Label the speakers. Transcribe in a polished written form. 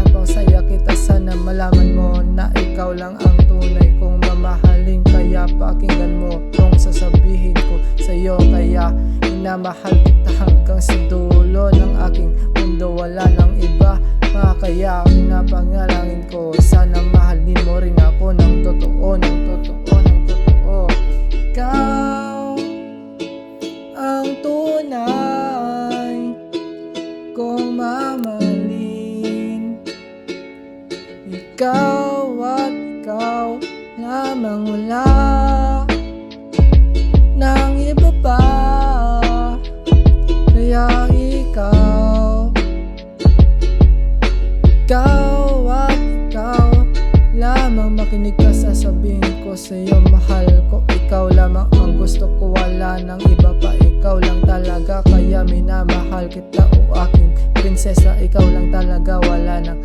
Speaker 1: pinapasaya kita. Sana malaman mo na ikaw lang ang tunay kong mamahalin. Kaya pakinggan mo kung sasabihin ko sa'yo. Kaya minamahal kita hanggang sa dulo ng aking mundo, wala nang iba pa. Kaya pinapangalangin ko, sana mahalin mo rin ako ng totoo, ng totoo, ng totoo. Ikaw ang tunay kong mamahalin. Ikaw at ikaw lamang, wala nang iba pa. Kaya ikaw at ikaw lamang, makinig ka sa sabihin ko sa'yo. Mahal ko ikaw lamang, ang gusto ko wala nang iba pa. Ikaw lang talaga, kaya minamahal kita, o aking prinsesa. Ikaw lang talaga, wala nang